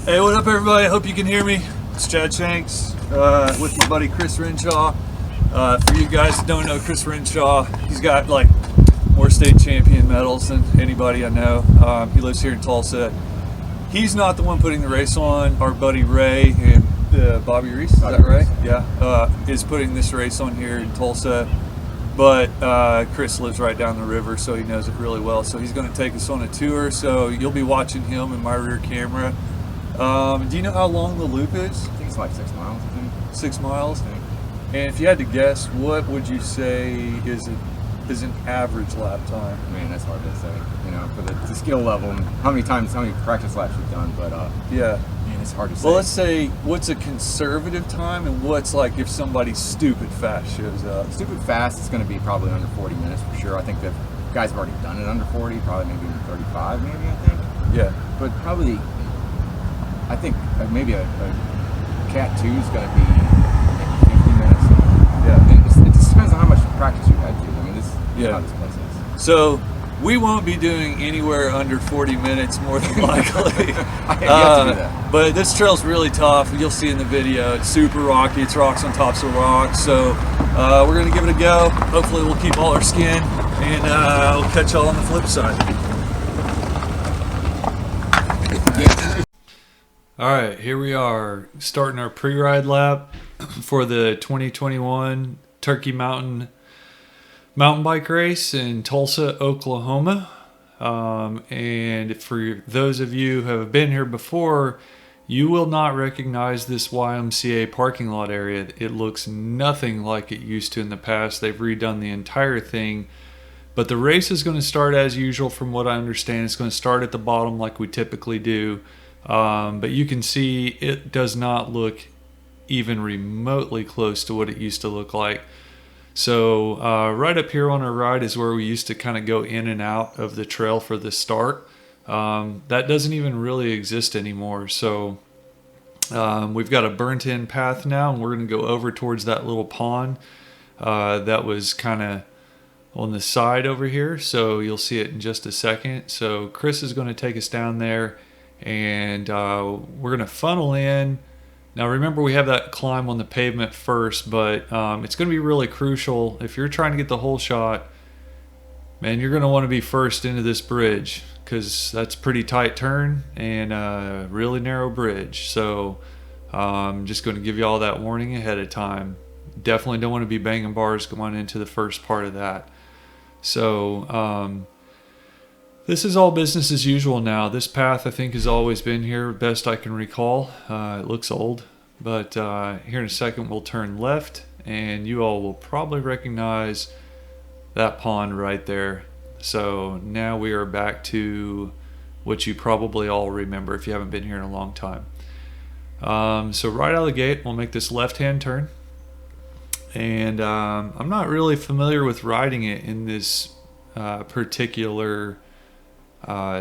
Hey, what up, everybody? Hope you can hear me. It's Chad Shanks with my buddy Chris Renshaw. For you guys that don't know Chris Renshaw, he's got like more state champion medals than anybody I know. He lives here in Tulsa. He's not the one putting the race on. Our buddy Ray and Bobby Reese, is that right? Yeah, is putting this race on here in Tulsa. But Chris lives right down the river, so he knows it really well. So he's going to take us on a tour. So you'll be watching him in my rear camera. Do you know how long the loop is? I think it's like 6 miles. 6 miles? And if you had to guess, what would you say is an average lap time? Man, that's hard to say. You know, for the skill level and how many practice laps you've done. But yeah, man, it's hard to say. Well, let's say what's a conservative time, and what's like if somebody stupid fast shows up. Stupid fast, it's going to be probably under 40 minutes for sure. I think the guys have already done it under 40, probably maybe under 35, maybe I think. Yeah, but probably. I think maybe a Cat 2 is going to be maybe 50 minutes. Yeah. And it just depends on how much practice you had to. I mean, this is how this place is. So we won't be doing anywhere under 40 minutes more than likely. I have yet to do that. But this trail's really tough. You'll see in the video. It's super rocky. It's rocks on tops of rocks. So we're going to give it a go. Hopefully we'll keep all our skin. And we'll catch y'all on the flip side. All right, here we are starting our pre-ride lap for the 2021 Turkey Mountain mountain bike race in Tulsa, Oklahoma. And for those of you who have been here before, you will not recognize this YMCA parking lot area. It looks nothing like it used to in the past. They've redone the entire thing. But the race is going to start as usual from what I understand. It's going to start at the bottom like we typically do. But you can see it does not look even remotely close to what it used to look like. So right up here on our right is where we used to kind of go in and out of the trail for the start. That doesn't even really exist anymore. So we've got a burnt in path now, and we're going to go over towards that little pond that was kind of on the side over here. So you'll see it in just a second. So Chris is going to take us down there. And we're going to funnel in. Now remember, we have that climb on the pavement first, but it's going to be really crucial. If you're trying to get the whole shot, man, you're going to want to be first into this bridge, because that's a pretty tight turn and a really narrow bridge. So I'm just going to give you all that warning ahead of time. Definitely don't want to be banging bars going into the first part of that. So this is all business as usual now. This path, I think, has always been here, best I can recall. It looks old, but here in a second we'll turn left, and you all will probably recognize that pond right there. So now we are back to what you probably all remember if you haven't been here in a long time. So right out of the gate, we'll make this left-hand turn. And I'm not really familiar with riding it in this particular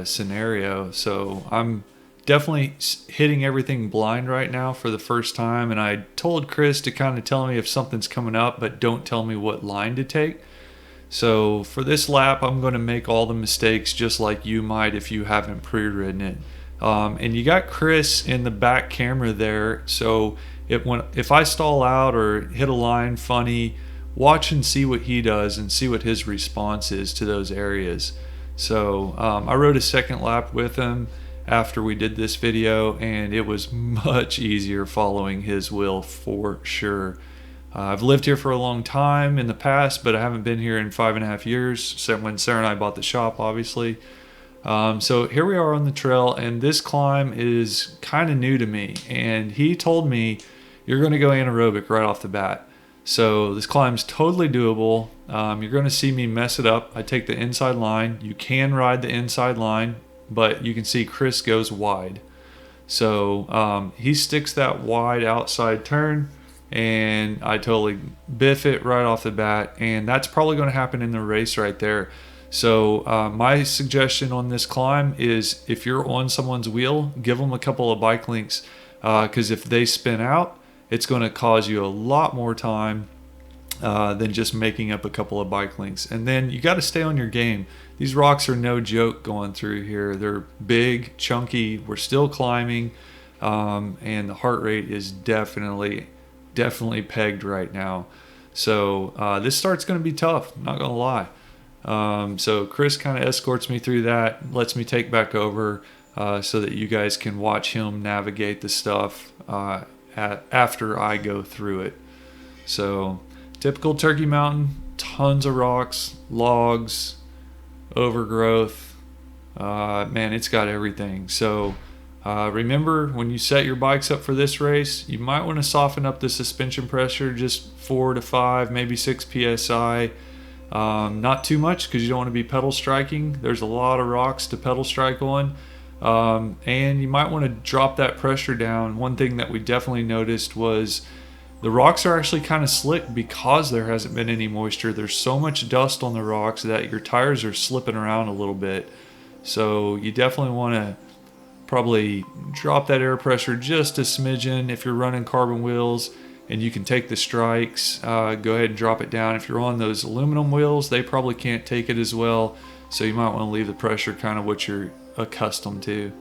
scenario, so I'm definitely hitting everything blind right now for the first time. And I told Chris to kind of tell me if something's coming up, but don't tell me what line to take. So for this lap, I'm going to make all the mistakes just like you might if you haven't pre-ridden it. And you got Chris in the back camera there, so if I stall out or hit a line funny, watch and see what he does and see what his response is to those areas. So I rode a second lap with him after we did this video, and it was much easier following his will for sure. I've lived here for a long time in the past, but I haven't been here in 5.5 years, when Sarah and I bought the shop, obviously. So here we are on the trail, and this climb is kind of new to me. And he told me, you're going to go anaerobic right off the bat. So this climb's totally doable. You're going to see me mess it up. I take the inside line. You can ride the inside line, but you can see Chris goes wide. So he sticks that wide outside turn, and I totally biff it right off the bat. And that's probably going to happen in the race right there. So my suggestion on this climb is, if you're on someone's wheel, give them a couple of bike links, because if they spin out, it's going to cause you a lot more time than just making up a couple of bike links. And then you got to stay on your game. These rocks are no joke going through here. They're big, chunky. We're still climbing. and the heart rate is definitely pegged right now. So this start's going to be tough, not going to lie. So Chris kind of escorts me through that, lets me take back over so that you guys can watch him navigate the stuff after I go through it. So typical Turkey Mountain, tons of rocks, logs, overgrowth. Man, it's got everything. So remember, when you set your bikes up for this race, you might want to soften up the suspension pressure, just 4 to 5, maybe 6 psi. Not too much, because you don't want to be pedal striking. There's a lot of rocks to pedal strike on. And you might want to drop that pressure down. One thing that we definitely noticed was the rocks are actually kind of slick because there hasn't been any moisture. There's so much dust on the rocks that your tires are slipping around a little bit. So you definitely want to probably drop that air pressure just a smidgen. If you're running carbon wheels and you can take the strikes, go ahead and drop it down. If you're on those aluminum wheels, they probably can't take it as well. So you might want to leave the pressure kind of what you're accustomed to.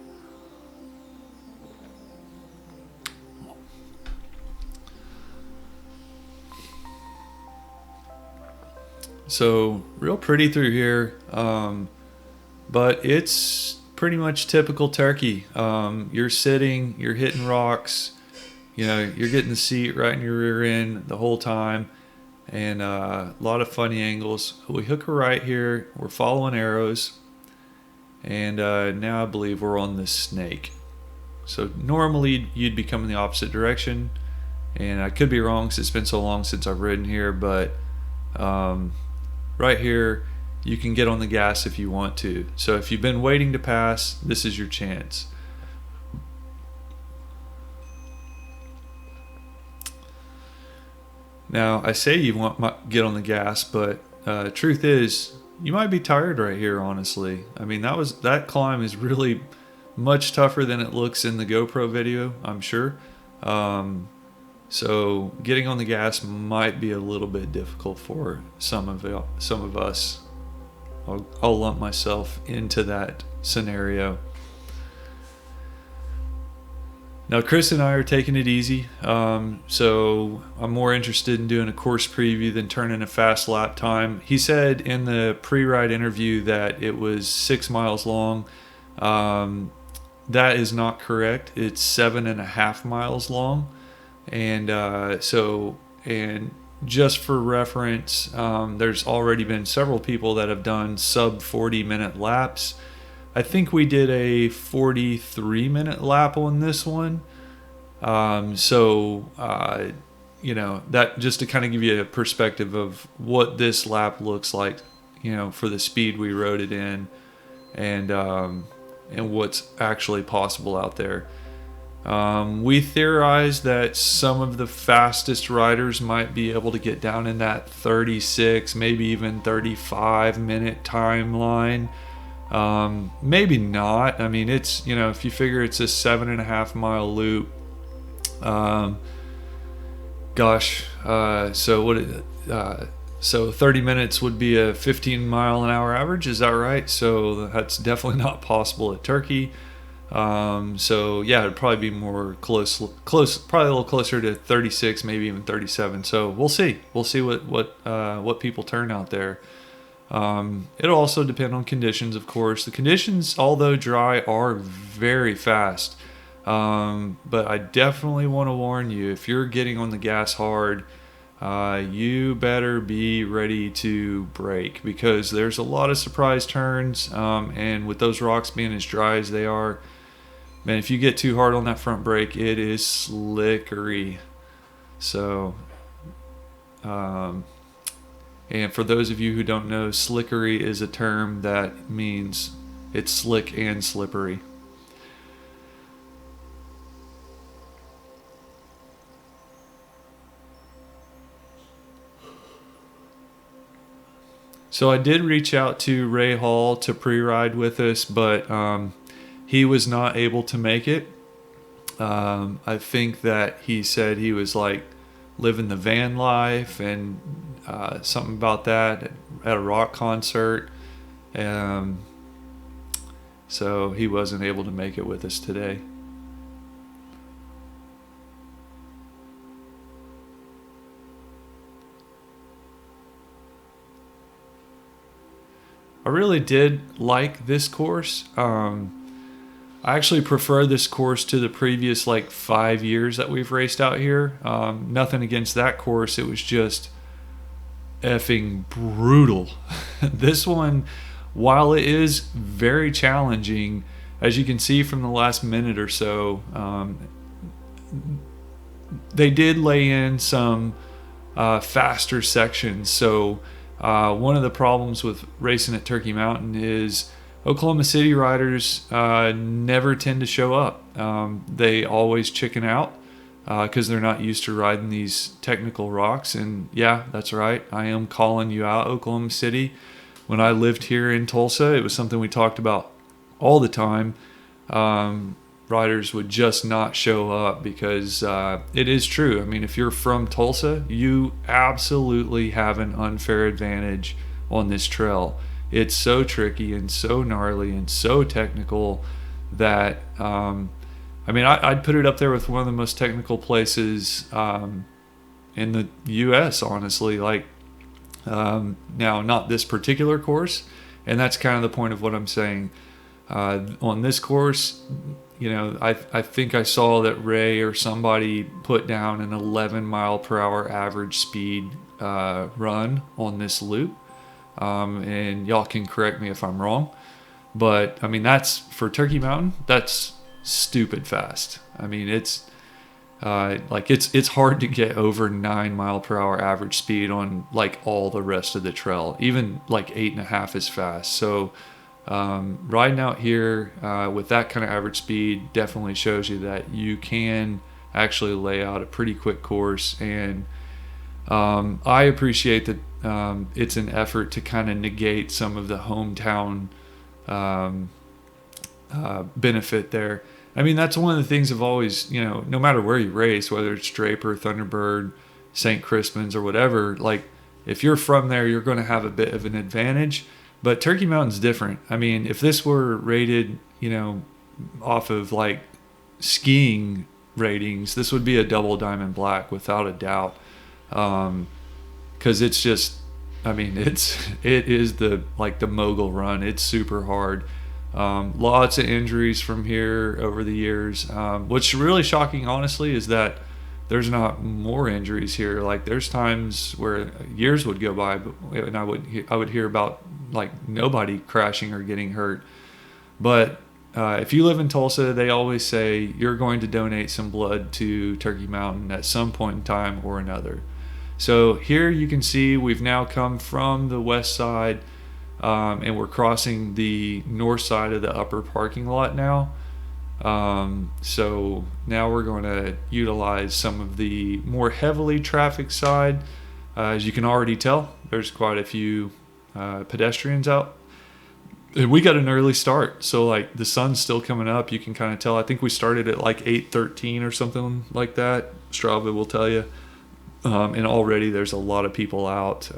So real pretty through here, but it's pretty much typical Turkey. You're sitting, you're hitting rocks, you're getting the seat right in your rear end the whole time, and a lot of funny angles. We hook a right here, we're following arrows, and now I believe we're on this snake. So normally you'd be coming the opposite direction, and I could be wrong because it's been so long since I've ridden here, but right here you can get on the gas if you want to. So if you've been waiting to pass, this is your chance. Now I say you want to get on the gas, but truth is you might be tired right here, honestly. I mean, that climb is really much tougher than it looks in the GoPro video, I'm sure. So getting on the gas might be a little bit difficult for some of us. I'll lump myself into that scenario. Now Chris and I are taking it easy, so I'm more interested in doing a course preview than turning a fast lap time. He said in the pre-ride interview that it was 6 miles long. That is not correct. It's 7.5 miles long. And just for reference, there's already been several people that have done sub 40-minute laps. I think we did a 43-minute lap on this one. That just to kind of give you a perspective of what this lap looks like, for the speed we rode it in, and what's actually possible out there. We theorized that some of the fastest riders might be able to get down in that 36, maybe even 35-minute timeline. Maybe not. I mean, it's, if you figure it's a 7.5 mile loop, so 30 minutes would be a 15 mile an hour average. Is that right? So that's definitely not possible at Turkey. It'd probably be more close, probably a little closer to 36, maybe even 37. So we'll see what people turn out there. It'll also depend on conditions, of course. The conditions, although dry, are very fast. But I definitely want to warn you, if you're getting on the gas hard, you better be ready to brake, because there's a lot of surprise turns. And with those rocks being as dry as they are, man, if you get too hard on that front brake, it is slickery. So, and for those of you who don't know, slickery is a term that means it's slick and slippery. So I did reach out to Ray Hall to pre-ride with us, but he was not able to make it. I think that he said he was like living the van life and something about that at a rock concert. So he wasn't able to make it with us today. I really did like this course. I actually prefer this course to the previous like 5 years that we've raced out here. Nothing against that course. It was just effing brutal. This one, while it is very challenging, as you can see from the last minute or so, they did lay in some faster sections. So one of the problems with racing at Turkey Mountain is Oklahoma City riders never tend to show up. They always chicken out because they're not used to riding these technical rocks. And yeah, that's right. I am calling you out, Oklahoma City. When I lived here in Tulsa, it was something we talked about all the time. Riders would just not show up because it is true. I mean, if you're from Tulsa, you absolutely have an unfair advantage on this trail. It's so tricky and so gnarly and so technical that I'd put it up there with one of the most technical places in the U.S. Honestly, now not this particular course, and that's kind of the point of what I'm saying. On this course, I think I saw that Ray or somebody put down an 11 mile per hour average speed run on this loop. And y'all can correct me if I'm wrong, but I mean, that's for Turkey Mountain, that's stupid fast. I mean, it's hard to get over 9 mile per hour average speed on like all the rest of the trail. Even like 8.5 is fast. So riding out here with that kind of average speed definitely shows you that you can actually lay out a pretty quick course. And I appreciate that it's an effort to kind of negate some of the hometown benefit there. I mean, that's one of the things I've always, no matter where you race, whether it's Draper, Thunderbird, St. Crispin's, or whatever, like if you're from there, you're going to have a bit of an advantage. But Turkey Mountain's different. I mean, if this were rated, off of like skiing ratings, this would be a double diamond black without a doubt. Because it's just, it is the mogul run. It's super hard. Lots of injuries from here over the years. What's really shocking, honestly, is that there's not more injuries here. Like there's times where years would go by, and I would hear about like nobody crashing or getting hurt. But if you live in Tulsa, they always say you're going to donate some blood to Turkey Mountain at some point in time or another. So here you can see we've now come from the west side, and we're crossing the north side of the upper parking lot now. So now we're going to utilize some of the more heavily trafficked side. As you can already tell, there's quite a few pedestrians out. And we got an early start, so like the sun's still coming up. You can kind of tell. I think we started at like 8:13 or something like that. Strava will tell you. And already there's a lot of people out.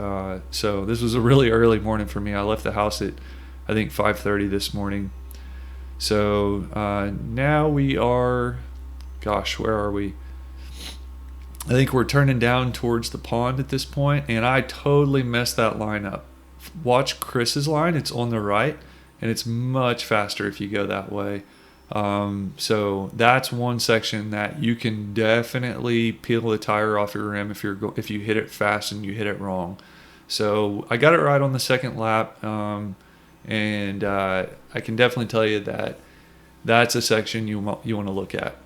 So this was a really early morning for me. I left the house at, I think, 5:30 this morning. So now we are, where are we? I think we're turning down towards the pond at this point, and I totally messed that line up. Watch Chris's line. It's on the right, and it's much faster if you go that way. So that's one section that you can definitely peel the tire off your rim if you hit it fast and you hit it wrong. So I got it right on the second lap, and I can definitely tell you that that's a section you want to look at.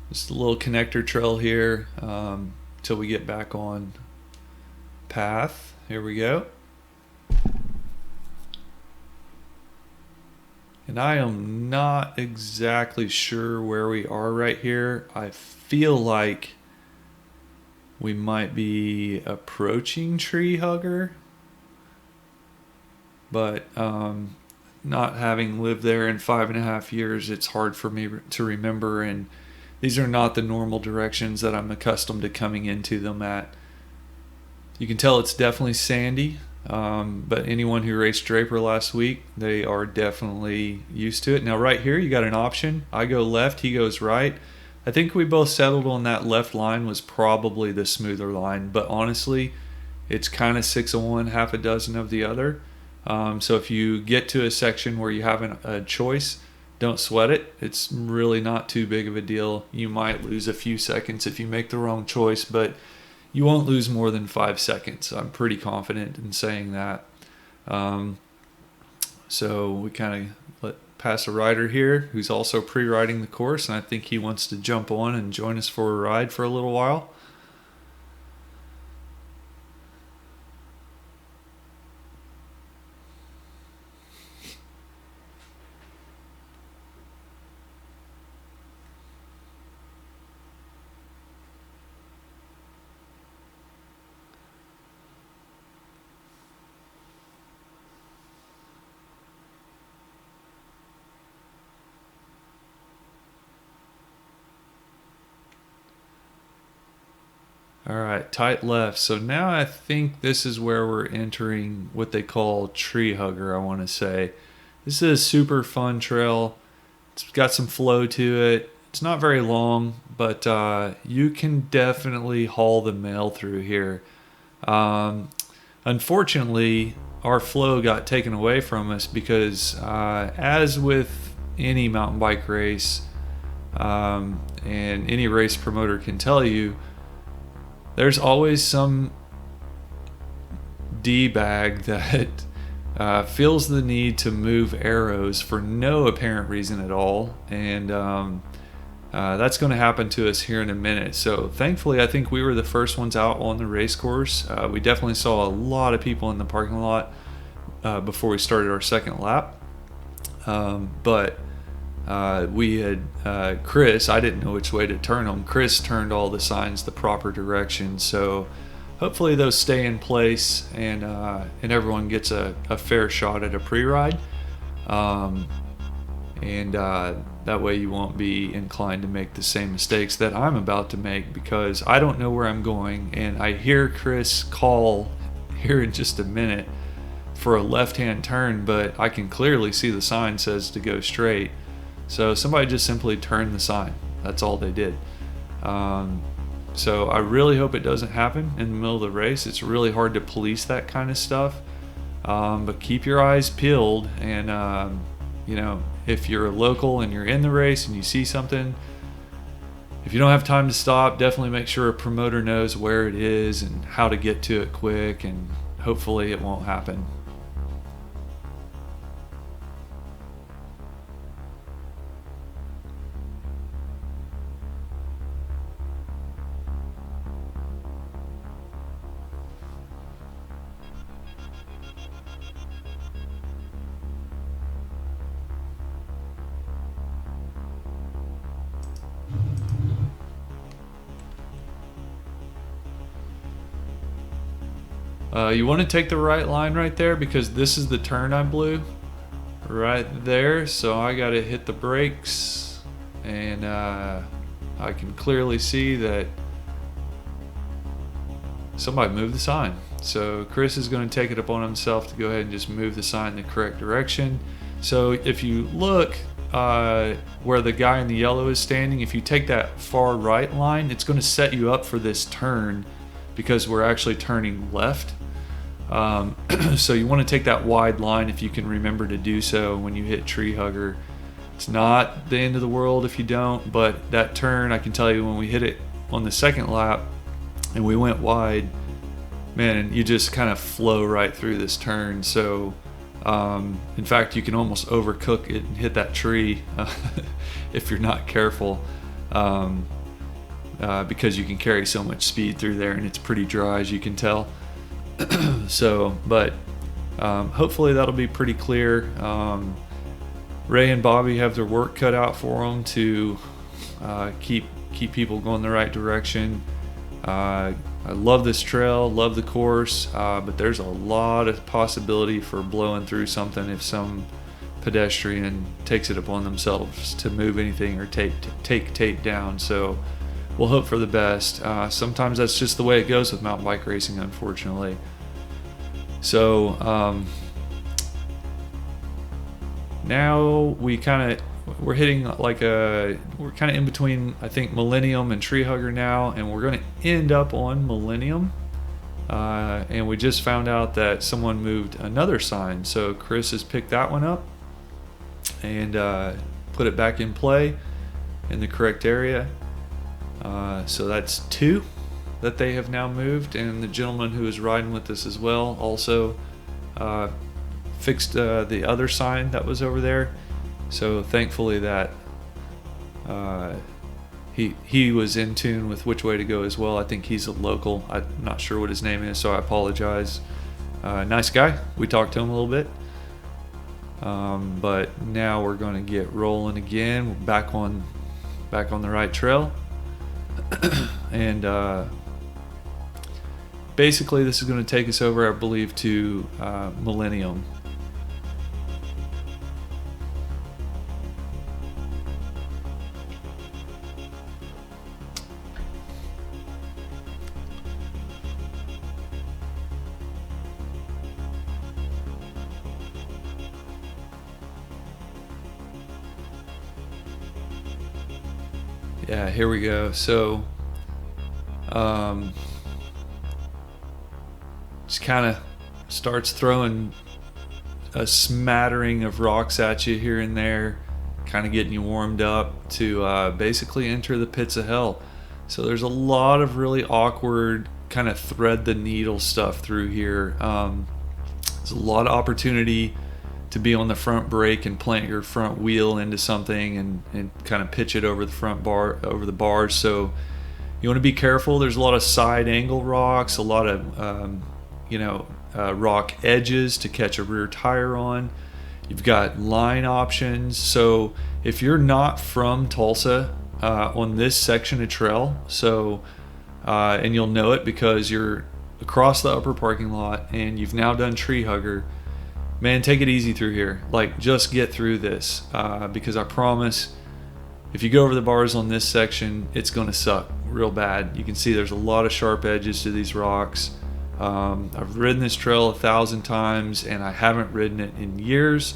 Just a little connector trail here till we get back on path. Here we go. And I am not exactly sure where we are right here. I feel like we might be approaching Tree Hugger. But not having lived there in 5.5 years, it's hard for me to remember, and these are not the normal directions that I'm accustomed to coming into them at. You can tell it's definitely sandy. But anyone who raced Draper last week, they are definitely used to it. Now, right here, you got an option. I go left, he goes right. I think we both settled on that left line was probably the smoother line, but honestly, it's kind of 6 of one, half a dozen of the other. So if you get to a section where you have a choice, don't sweat it. It's really not too big of a deal. You might lose a few seconds if you make the wrong choice, but you won't lose more than 5 seconds. I'm pretty confident in saying that. So we kind of pass a rider here who's also pre-riding the course, and I think he wants to jump on and join us for a ride for a little while. All right, tight left. So now I think this is where we're entering what they call tree hugger, I want to say. This is a super fun trail. It's got some flow to it. It's not very long, but you can definitely haul the mail through here. Unfortunately, our flow got taken away from us because as with any mountain bike race, and any race promoter can tell you, there's always some D-bag that feels the need to move arrows for no apparent reason at all, and that's going to happen to us here in a minute. So thankfully, I think we were the first ones out on the race course. We definitely saw a lot of people in the parking lot before we started our second lap, but we had Chris, I didn't know which way to turn them. Chris turned all the signs the proper direction, so hopefully those stay in place, and everyone gets a fair shot at a pre-ride, and that way you won't be inclined to make the same mistakes that I'm about to make, because I don't know where I'm going, and I hear Chris call here in just a minute for a left-hand turn, but I can clearly see the sign says to go straight. So somebody just simply turned the sign. That's all they did. So I really hope it doesn't happen in the middle of the race. It's really hard to police that kind of stuff. But keep your eyes peeled, and if you're a local and you're in the race and you see something, if you don't have time to stop, definitely make sure a promoter knows where it is and how to get to it quick, and hopefully it won't happen. You want to take the right line right there, because this is the turn I blew right there. So I got to hit the brakes, and I can clearly see that somebody moved the sign. So Chris is going to take it upon himself to go ahead and just move the sign in the correct direction. So if you look where the guy in the yellow is standing, if you take that far right line, it's going to set you up for this turn, because we're actually turning left. So you want to take that wide line if you can remember to do so when you hit tree hugger. It's not the end of the world if you don't, but that turn, I can tell you, when we hit it on the second lap and we went wide, man, you just kind of flow right through this turn. So in fact, you can almost overcook it and hit that tree if you're not careful, because you can carry so much speed through there, and it's pretty dry, as you can tell. So, but hopefully that'll be pretty clear. Ray and Bobby have their work cut out for them to keep people going the right direction. I love this trail, love the course, but there's a lot of possibility for blowing through something if some pedestrian takes it upon themselves to move anything or take tape down. So we'll hope for the best. Sometimes that's just the way it goes with mountain bike racing, unfortunately. So now we're hitting we're kind of in between, I think, Millennium and Tree Hugger now, and we're going to end up on Millennium. And we just found out that someone moved another sign, so Chris has picked that one up and put it back in play in the correct area. So that's 2 that they have now moved, and the gentleman who is riding with us as well also fixed the other sign that was over there. So thankfully that he was in tune with which way to go as well. I think he's a local. I'm not sure what his name is, so I apologize. Nice guy. We talked to him a little bit. But now we're going to get rolling again. We're back on the right trail. And basically this is going to take us over, I believe, to Millennium. Yeah, here we go. So just kind of starts throwing a smattering of rocks at you here and there, kind of getting you warmed up to basically enter the pits of hell. So there's a lot of really awkward kind of thread the needle stuff through here. There's a lot of opportunity to be on the front brake and plant your front wheel into something and kind of pitch it over the bars. So you want to be careful. There's a lot of side angle rocks, a lot of rock edges to catch a rear tire on. You've got line options. So if you're not from Tulsa, on this section of trail, and you'll know it because you're across the upper parking lot and you've now done Tree Hugger, man, take it easy through here. Like, just get through this, because I promise if you go over the bars on this section, it's going to suck real bad. You can see there's a lot of sharp edges to these rocks. I've ridden this trail 1,000 times and I haven't ridden it in years,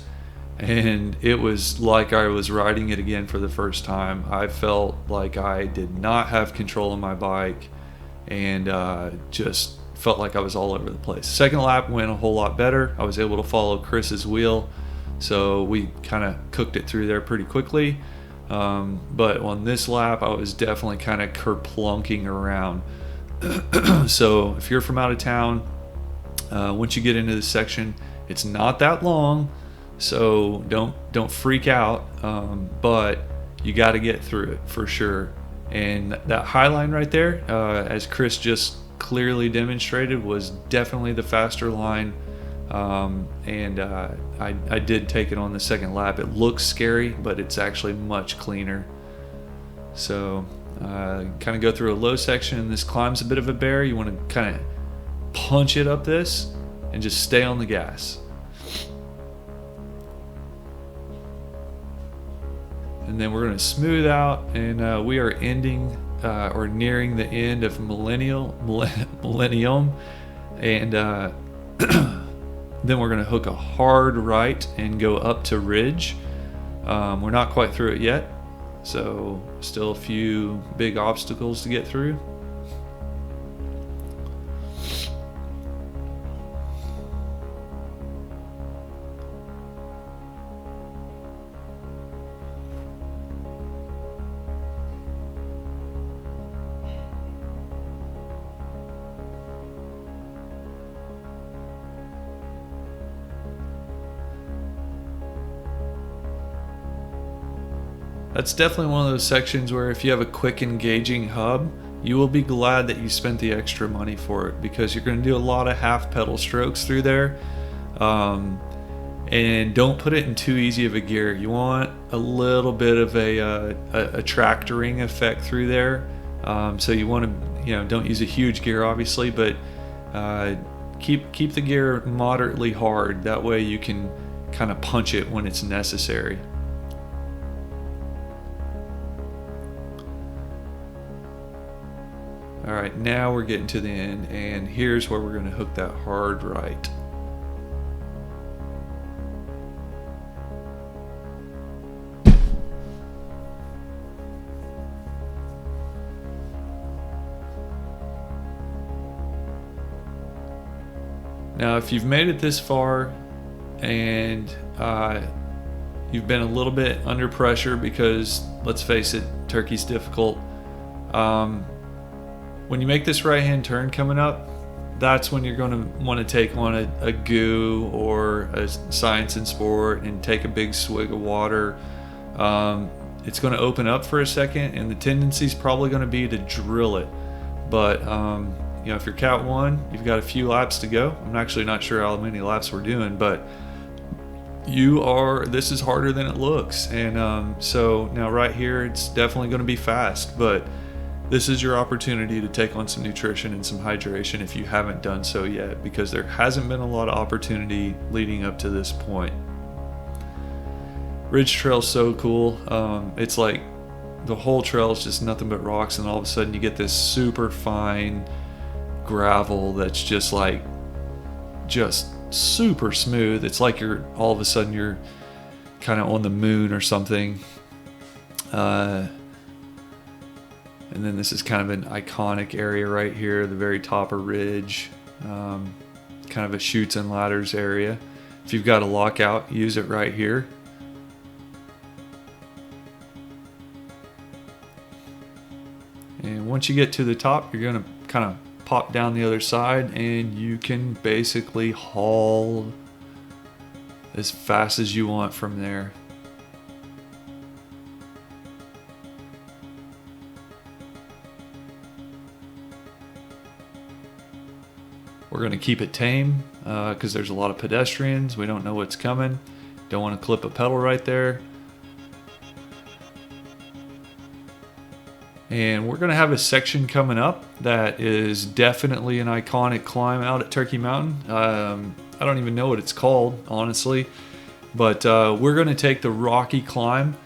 and it was like I was riding it again for the first time. I felt like I did not have control of my bike, and just felt like I was all over the place. Second lap went a whole lot better. I was able to follow Chris's wheel, so we kind of cooked it through there pretty quickly. But on this lap, I was definitely kind of kerplunking around. So if you're from out of town, once you get into this section, it's not that long, so don't freak out, but you got to get through it for sure. And that high line right there, as Chris just clearly demonstrated, was definitely the faster line. And I did take it on the second lap. It looks scary, but it's actually much cleaner. So kind of go through a low section. This climb's a bit of a bear. You want to kind of punch it up this and just stay on the gas. And then we're going to smooth out, and we are ending or nearing the end of Millennium, and then we're going to hook a hard right and go up to Ridge. We're not quite through it yet, so still a few big obstacles to get through. That's definitely one of those sections where if you have a quick engaging hub, you will be glad that you spent the extra money for it, because you're going to do a lot of half pedal strokes through there. And don't put it in too easy of a gear. You want a little bit of a tractoring effect through there. So you want to, don't use a huge gear obviously, but keep the gear moderately hard. That way you can kind of punch it when it's necessary. All right, now we're getting to the end, and here's where we're going to hook that hard right. Now, if you've made it this far and you've been a little bit under pressure because, let's face it, Turkey's difficult. When you make this right-hand turn coming up, that's when you're going to want to take on a goo or a science and sport and take a big swig of water. It's going to open up for a second, and the tendency is probably going to be to drill it. But if you're Cat 1, you've got a few laps to go. I'm actually not sure how many laps we're doing, but this is harder than it looks. And so now right here, it's definitely going to be fast, but this is your opportunity to take on some nutrition and some hydration if you haven't done so yet, because there hasn't been a lot of opportunity leading up to this point. Ridge Trail's so cool. It's like the whole trail is just nothing but rocks, and all of a sudden you get this super fine gravel that's just super smooth. It's like all of a sudden you're kind of on the moon or something. And then this is kind of an iconic area right here, the very top of Ridge, kind of a chutes and ladders area. If you've got a lockout, use it right here. And once you get to the top, you're going to kind of pop down the other side, and you can basically haul as fast as you want from there. We're going to keep it tame because there's a lot of pedestrians. We don't know what's coming. Don't want to clip a pedal right there. And we're going to have a section coming up that is definitely an iconic climb out at Turkey Mountain. I don't even know what it's called, honestly. But we're going to take the rocky climb.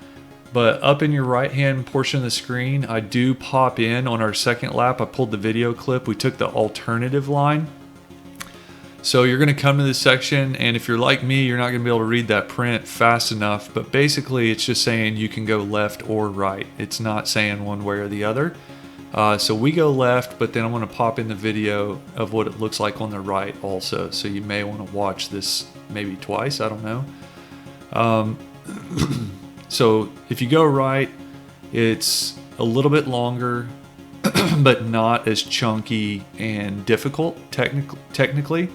But up in your right-hand portion of the screen, I do pop in on our second lap. I pulled the video clip. We took the alternative line. So you're going to come to this section, and if you're like me, you're not going to be able to read that print fast enough. But basically, it's just saying you can go left or right. It's not saying one way or the other. So we go left, but then I'm going to pop in the video of what it looks like on the right also. So you may want to watch this maybe twice. I don't know. So if you go right, it's a little bit longer, but not as chunky and difficult technically.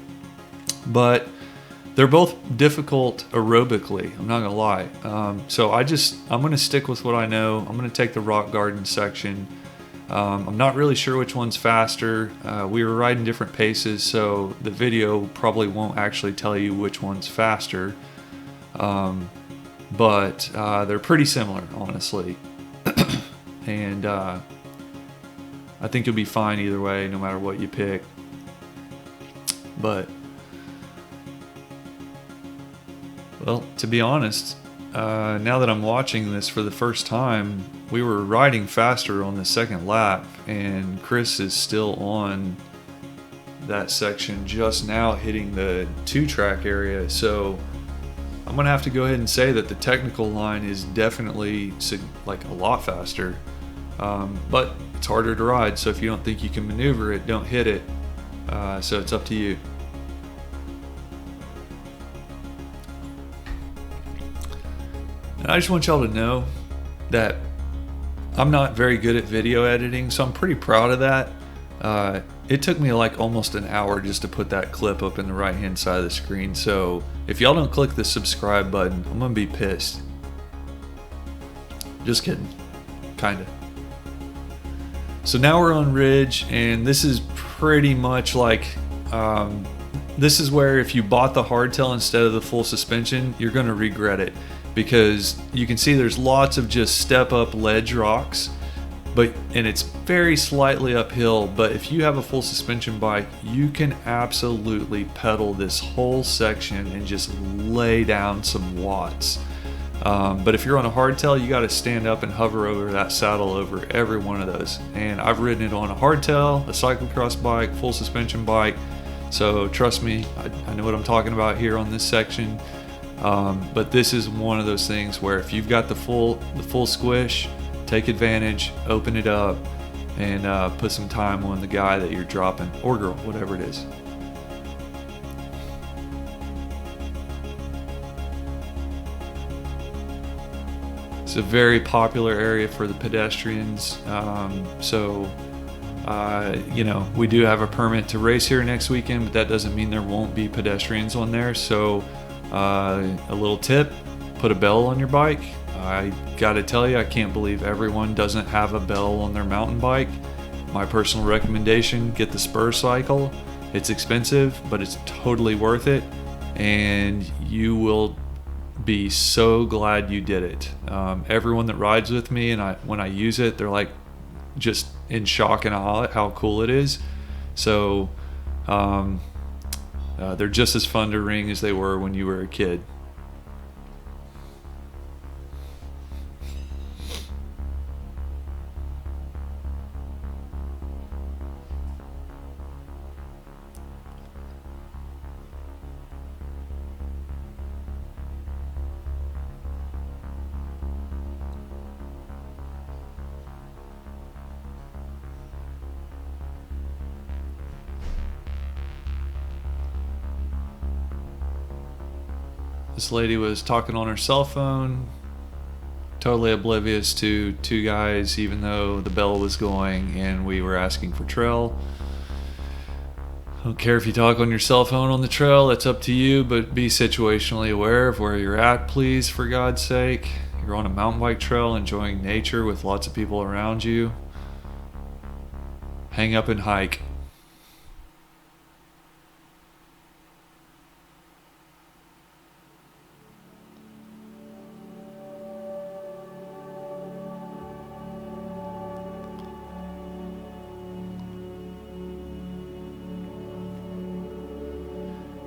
But they're both difficult aerobically, I'm not gonna lie. So I'm gonna stick with what I know. I'm gonna take the rock garden section. I'm not really sure which one's faster. We were riding different paces, so the video probably won't actually tell you which one's faster. But they're pretty similar, honestly. And I think you'll be fine either way, no matter what you pick. But well, to be honest, now that I'm watching this for the first time, we were riding faster on the second lap, and Chris is still on that section just now hitting the 2-track area. So I'm going to have to go ahead and say that the technical line is definitely like a lot faster, but it's harder to ride. So if you don't think you can maneuver it, don't hit it. So it's up to you. And I just want y'all to know that I'm not very good at video editing, so I'm pretty proud of that. It took me like almost an hour just to put that clip up in the right hand side of the screen. So if y'all don't click the subscribe button, I'm gonna be pissed. Just kidding, kinda. So now we're on Ridge, and this is pretty much like this is where if you bought the hardtail instead of the full suspension, you're gonna regret it, because you can see there's lots of just step up ledge rocks, and it's very slightly uphill. But if you have a full suspension bike, you can absolutely pedal this whole section and just lay down some watts. But if you're on a hardtail, you got to stand up and hover over that saddle over every one of those. And I've ridden it on a hardtail, a cyclocross bike, full suspension bike. So trust me, I know what I'm talking about here on this section. But this is one of those things where if you've got the full squish, take advantage, open it up, and put some time on the guy that you're dropping, or girl, whatever it is. It's a very popular area for the pedestrians. We do have a permit to race here next weekend, but that doesn't mean there won't be pedestrians on there. So a little tip, put a bell on your bike. I gotta tell you, I can't believe everyone doesn't have a bell on their mountain bike. My personal recommendation, get the Spur Cycle. It's expensive, but it's totally worth it, and you will be so glad you did it. Everyone that rides with me, and when I use it, they're like just in shock and awe at how cool it is. So they're just as fun to ring as they were when you were a kid. This lady was talking on her cell phone, totally oblivious to two guys, even though the bell was going and we were asking for trail. I don't care if you talk on your cell phone on the trail, that's up to you, but be situationally aware of where you're at, please, for God's sake. You're on a mountain bike trail enjoying nature with lots of people around you. Hang up and hike.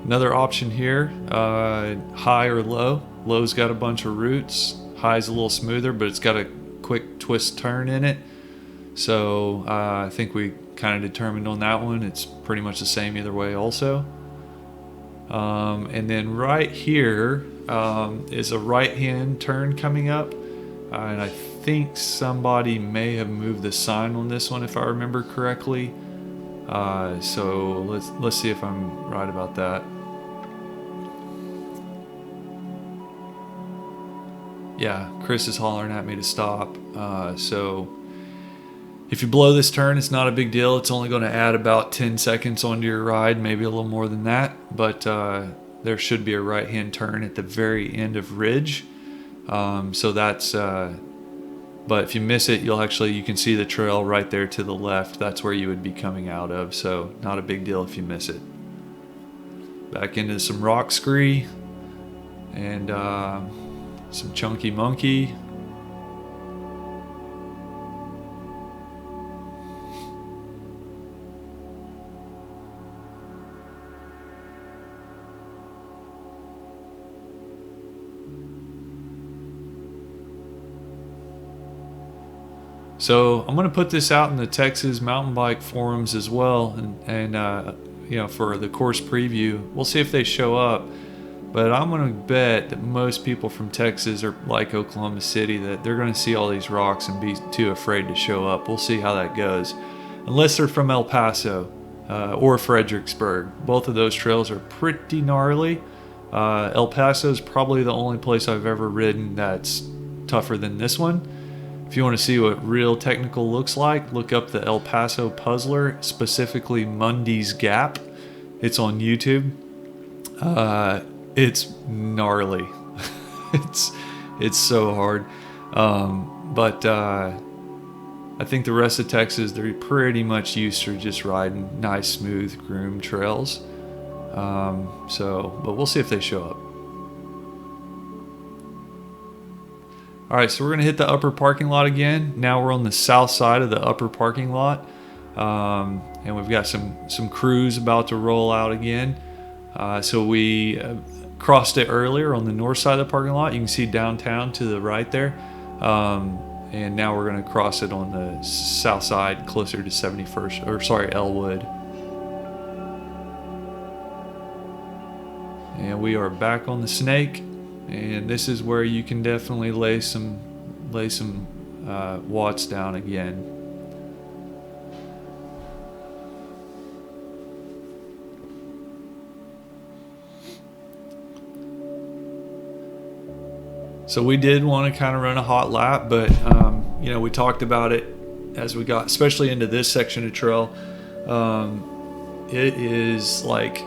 Another option here, high or low. Low's got a bunch of roots. High's a little smoother, but it's got a quick twist turn in it. So I think we kind of determined on that one. It's pretty much the same either way also. And then right here is a right-hand turn coming up. And I think somebody may have moved the sign on this one if I remember correctly. So let's see if I'm right about that. Yeah, Chris is hollering at me to stop. So if you blow this turn, it's not a big deal. It's only going to add about 10 seconds onto your ride, maybe a little more than that. But there should be a right-hand turn at the very end of Ridge. So that's... but if you miss it, you can see the trail right there to the left. That's where you would be coming out of. So not a big deal if you miss it. Back into some rock scree and some chunky monkey. So I'm going to put this out in the Texas mountain bike forums as well, and for the course preview. We'll see if they show up, but I'm going to bet that most people from Texas are like Oklahoma City, that they're going to see all these rocks and be too afraid to show up. We'll see how that goes, unless they're from El Paso or Fredericksburg. Both of those trails are pretty gnarly. El Paso is probably the only place I've ever ridden that's tougher than this one. If you want to see what real technical looks like, look up the El Paso Puzzler, specifically Mundy's Gap. It's on YouTube. It's gnarly. it's so hard. But I think the rest of Texas, they're pretty much used to just riding nice, smooth, groomed trails. But we'll see if they show up. All right, so we're going to hit the upper parking lot again. Now we're on the south side of the upper parking lot. And we've got some crews about to roll out again. So we crossed it earlier on the north side of the parking lot. You can see downtown to the right there. And now we're going to cross it on the south side closer to 71st, Elwood. And we are back on the Snake. And this is where you can definitely lay some watts down again. So we did want to kind of run a hot lap, but we talked about it as we got, especially into this section of trail. It is like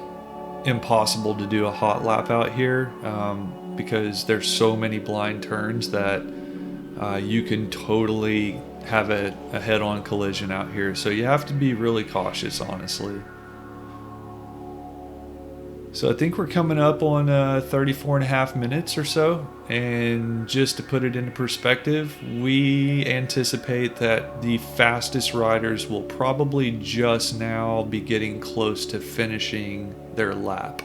impossible to do a hot lap out here because there's so many blind turns that you can totally have a head-on collision out here. So you have to be really cautious, honestly. So I think we're coming up on 34 and a half minutes or so. And just to put it into perspective, we anticipate that the fastest riders will probably just now be getting close to finishing their lap.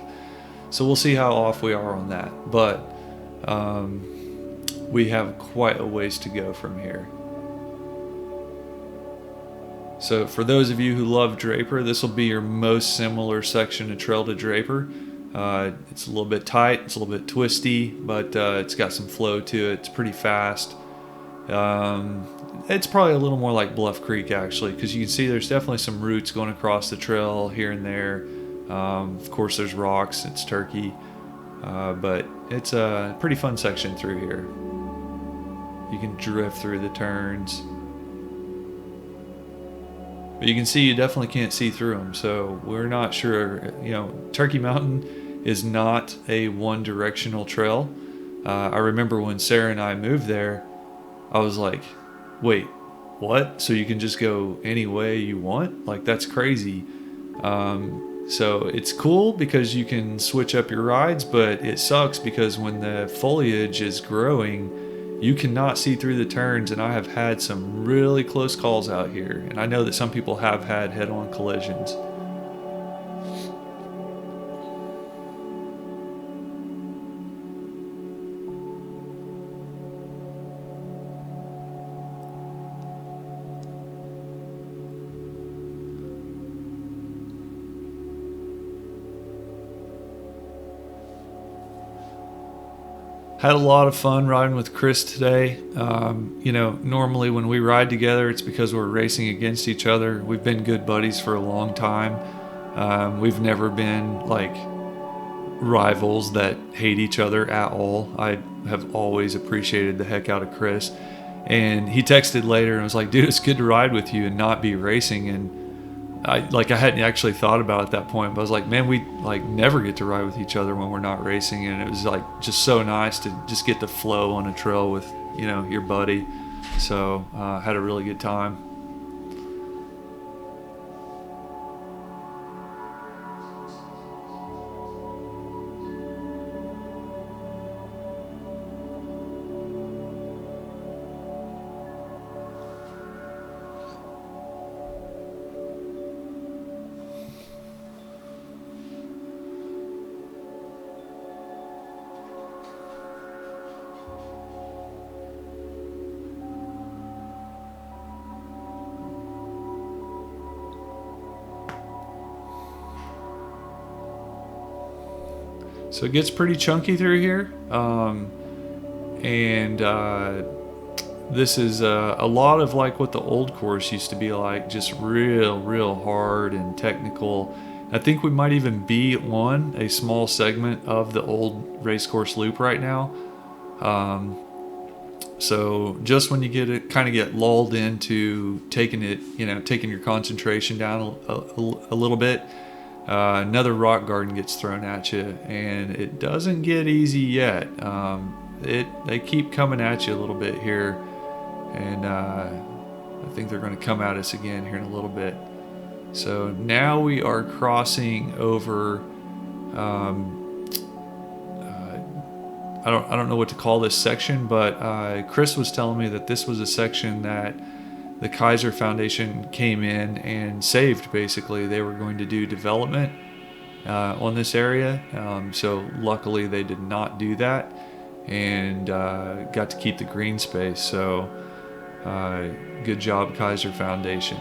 So we'll see how off we are on that. But we have quite a ways to go from here. So for those of you who love Draper, this will be your most similar section of trail to Draper. It's a little bit tight, it's a little bit twisty, but it's got some flow to it. It's pretty fast. It's probably a little more like Bluff Creek, actually, because you can see there's definitely some roots going across the trail here and there. Of course, there's rocks. It's turkey. But it's a pretty fun section through here. You can drift through the turns. But you can see you definitely can't see through them, so we're not sure. Turkey Mountain is not a one-directional trail. I remember when Sarah and I moved there, I was like, wait, what? So you can just go any way you want? Like, that's crazy. So it's cool because you can switch up your rides, but it sucks because when the foliage is growing, you cannot see through the turns, and I have had some really close calls out here. And I know that some people have had head-on collisions. Had a lot of fun riding with Chris today. Normally when we ride together, it's because we're racing against each other. We've been good buddies for a long time. We've never been like rivals that hate each other at all. I have always appreciated the heck out of Chris. And he texted later and was like, dude, it's good to ride with you and not be racing. And I hadn't actually thought about it at that point, but I was like, man, we never get to ride with each other when we're not racing. And it was just so nice to just get the flow on a trail with, your buddy. So had a really good time. So it gets pretty chunky through here. This is a lot of like what the old course used to be like, just real hard and technical. I think we might even be on a small segment of the old race course loop right now. So just when you get lulled into taking your concentration down a little bit, another rock garden gets thrown at you, and it doesn't get easy yet. They keep coming at you a little bit here, and I think they're going to come at us again here in a little bit. So now we are crossing over. I don't know what to call this section, but Chris was telling me that this was a section that the Kaiser Foundation came in and saved. Basically, they were going to do development on this area, so luckily they did not do that, and got to keep the green space. So good job, Kaiser Foundation.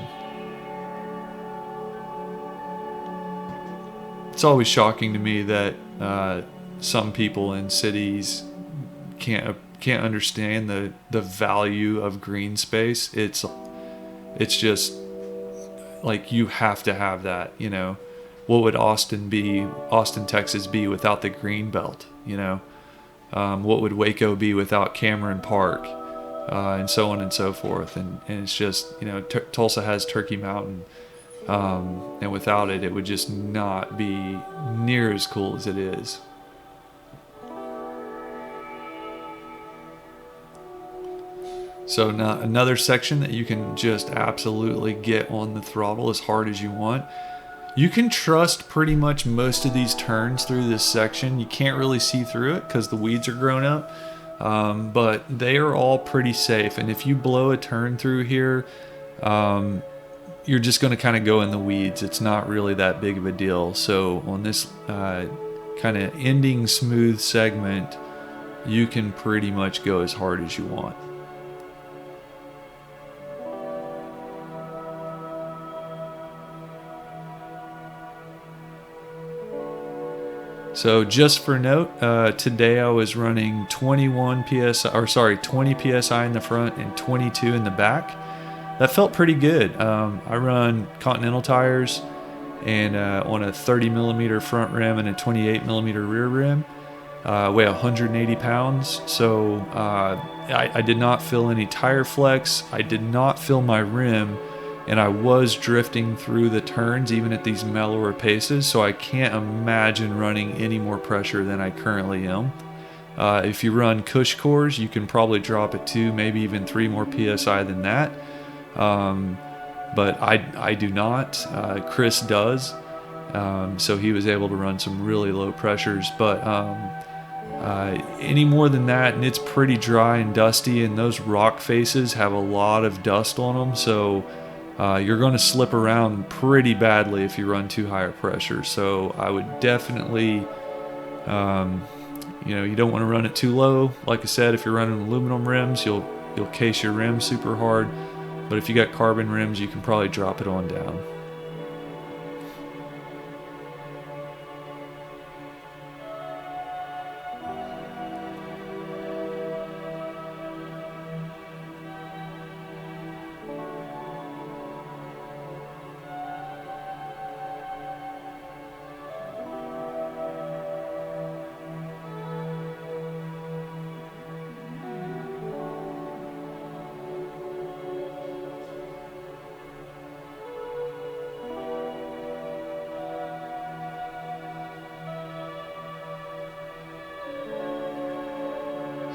It's always shocking to me that some people in cities can't understand the value of green space. It's just like, you have to have that. What would Austin, Texas be without the green belt? what would Waco be without Cameron Park, and so on and so forth. And it's just, Tulsa has Turkey Mountain, and without it, it would just not be near as cool as it is. So now another section that you can just absolutely get on the throttle as hard as you want. You can trust pretty much most of these turns through this section. You can't really see through it because the weeds are grown up, but they are all pretty safe. And if you blow a turn through here, you're just going to kind of go in the weeds. It's not really that big of a deal. So on this kind of ending smooth segment, you can pretty much go as hard as you want. So just for note, today I was running 20 PSI in the front and 22 in the back. That felt pretty good. I run Continental tires and on a 30 millimeter front rim and a 28 millimeter rear rim. I weigh 180 pounds, so I did not feel any tire flex. I did not feel my rim. And I was drifting through the turns even at these mellower paces, so I can't imagine running any more pressure than I currently am. If you run Cush cores, you can probably drop it 2, maybe even 3 more PSI than that. But I do not. Chris does. So he was able to run some really low pressures. But any more than that, and it's pretty dry and dusty, and those rock faces have a lot of dust on them, so you're going to slip around pretty badly if you run too high a pressure. So I would definitely, you don't want to run it too low. Like I said, if you're running aluminum rims, you'll case your rims super hard. But if you got carbon rims, you can probably drop it on down.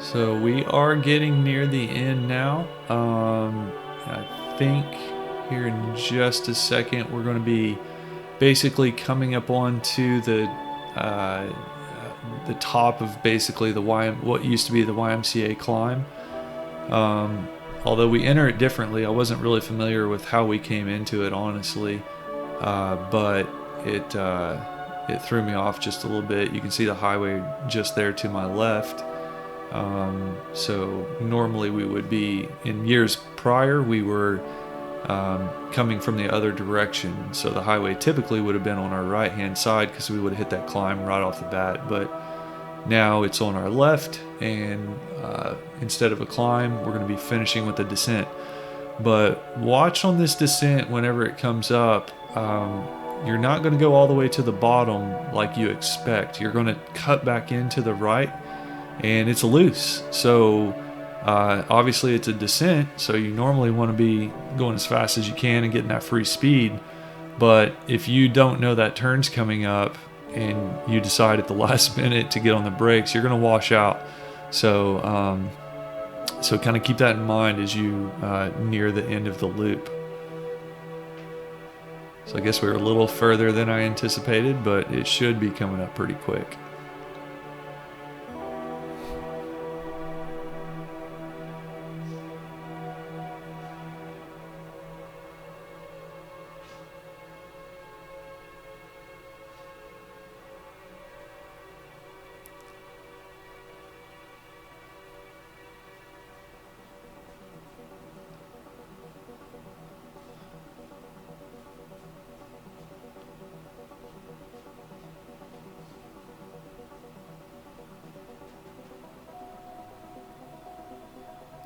So we are getting near the end now. I think here in just a second we're going to be basically coming up onto the top of basically what used to be the YMCA climb. Although we enter it differently, I wasn't really familiar with how we came into it, honestly, but it threw me off just a little bit. You can see the highway just there to my left. So normally we would be, in years prior, we were coming from the other direction. So the highway typically would have been on our right hand side because we would have hit that climb right off the bat. But now it's on our left, and instead of a climb, we're going to be finishing with a descent. But watch on this descent whenever it comes up. You're not going to go all the way to the bottom like you expect. You're going to cut back into the right, and it's loose. So obviously it's a descent, so you normally want to be going as fast as you can and getting that free speed. But if you don't know that turn's coming up and you decide at the last minute to get on the brakes, you're going to wash out. So kind of keep that in mind as you near the end of the loop. So I guess we were a little further than I anticipated, but it should be coming up pretty quick.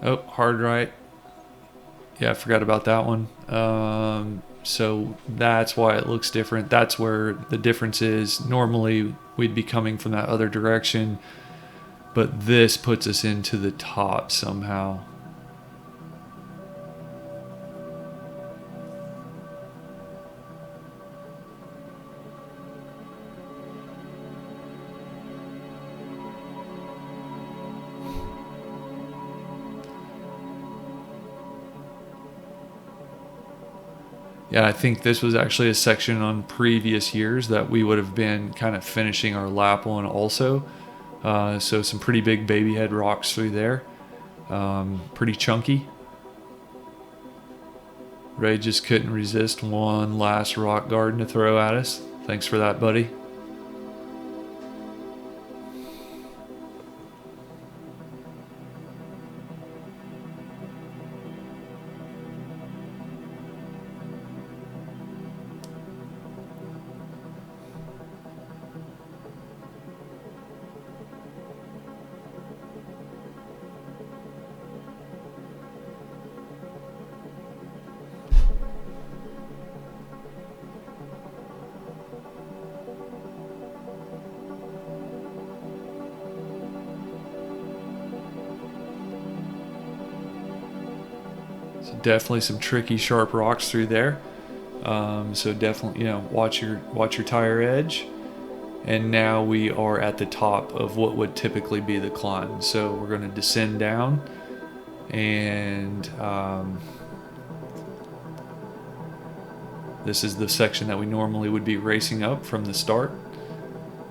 Oh, hard right. Yeah, I forgot about that one. So that's why it looks different. That's where the difference is. Normally, we'd be coming from that other direction. But this puts us into the top somehow. Yeah, I think this was actually a section on previous years that we would have been kind of finishing our lap on also. So some pretty big baby head rocks through there. Pretty chunky. Ray just couldn't resist one last rock garden to throw at us. Thanks for that, buddy. So definitely some tricky, sharp rocks through there. So definitely, watch your tire edge. And now we are at the top of what would typically be the climb. So we're going to descend down, and this is the section that we normally would be racing up from the start.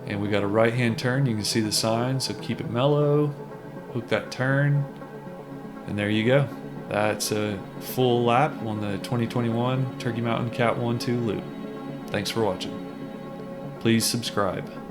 And we got a right-hand turn. You can see the sign, so keep it mellow. Hook that turn, and there you go. That's a full lap on the 2021 Turkey Mountain Cat 1-2 loop. Thanks for watching. Please subscribe.